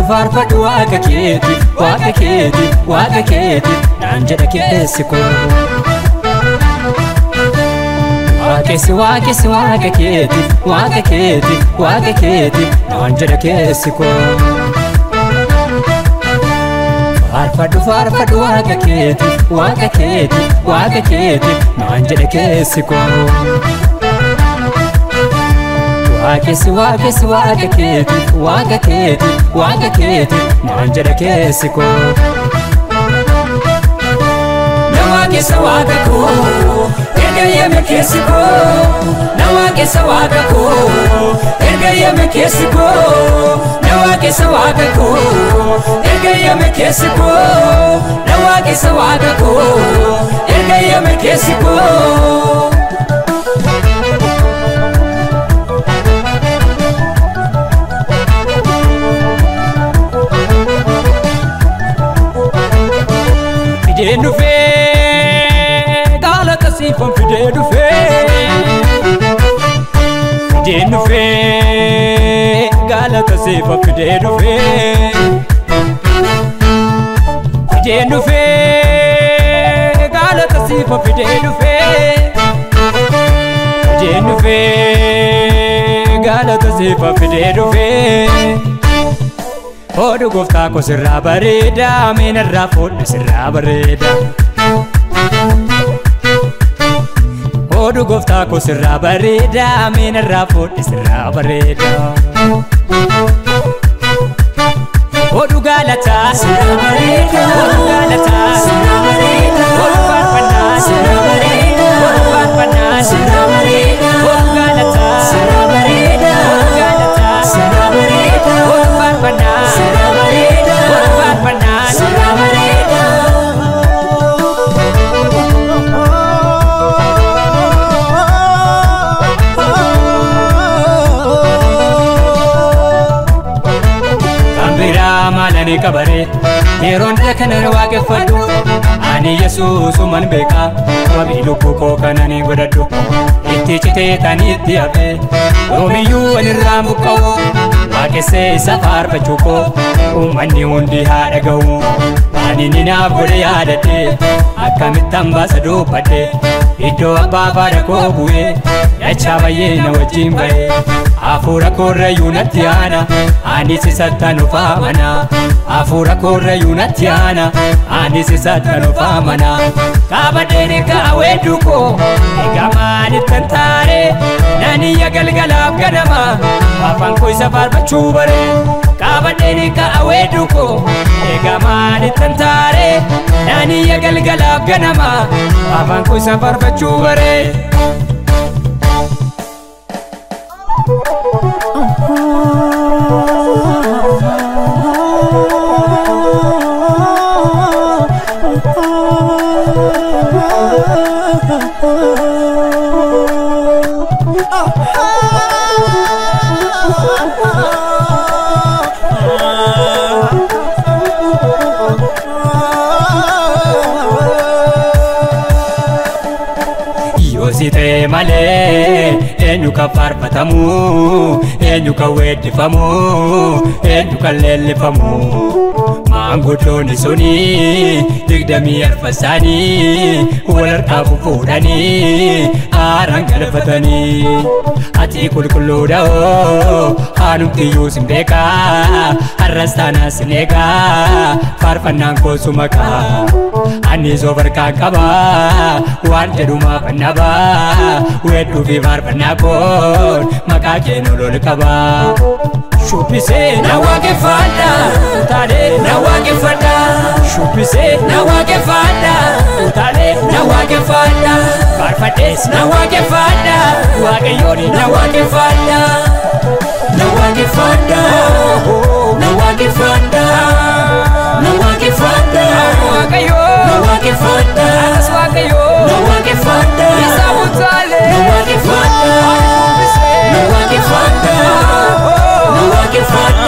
farfadu waaqa keeti naan jedha keessi koo waaqa keeti naan jedha keessi koo farfadu waaqa keeti naan jedha keessi koo waaqa keeti naan jedha keessi koo nama keessa waaqa koo erga yeme keessi koo nama keessa waaqa koo erga yeme keessi koo nama keessa waaqa koo erga yeme keessi koo nama keessa waaqa koo erga yeme keessi koo Fideen dhufee galata siifan fideen dhufee galata siifan fideen dhufee galata siifan fideen dhufee galata siifan fideen dhufee Odu gooftaa koo sirraa bareeda meenarraa fuudhe sirraa bareeda Odu gooftaa koo sirraa bareeda meenarraa fuudhe sirraa bareeda Odu galataa sirraa bareeda Odu galataa sirraa bareeda Odu faarfannaa sirraa bareeda Odu faarfannaa sirraa bareeda Odu galataa sirraa bareeda Odu galataa sirraa bareeda Odu faarfannaa Malani kabare yeroon kanan waaqeffadhu ani Yesuusuman beeka wabii lubbuu koo kanan godhadhu itti citee taniitti hafe yoomiyyuu anirraan buqqa'u waaqessee isa faarfachuu koo uummanni hundi haa dhaga'u ani ninaaf godhe yaadadhe akkamittan baasa dubbadhe iddoo abbaa faadha koo bu'ee dachaa baay'ee na wajjin ba'e hafuura koorrayyuu natti aana anis isattan of amana hafuura koorrayyuu natti aana anis isattan of amana kaabadheeni kaawweeddu koo egaa maalittan taare naniyya galgalaaf ganama afaan koo isa faarfachuu bare kaabadheeni kaawweeddu koo egaa maalittan taare naniyya galgalaaf ganama afaan koo isa faarfachuu bare Site male eenyu ka faarfatamu eenyu ka weeddifamu eenyu ka leellifamu maanguddoonni suni 20 fasaanii wal harkaa fuudhanii aaraan galfatanii ati qulqulluudha'oo haanumtiyyuu sin beekaa har'as taanaa sin eegaa faarfannaan koo sumakaa ani soo farkaan qabaa waan jedhumaaf annabaa weedduu fi faarfannaa koon maqaa keenu lol qabaa shubbisee na waaqeffadha taanee na waaqeffadha Bubbise na waaqeffadha utaalee na waaqeffadha faarfadhees na waaqeffadha waaqayyoon na waaqeffadha na waaqeffadha na waaqeffadha na waaqeffadha waaqayyoon na waaqeffadha as waaqayyoon na waaqeffadha isa utaalee na waaqeffadha na waaqeffadha na waaqeffadha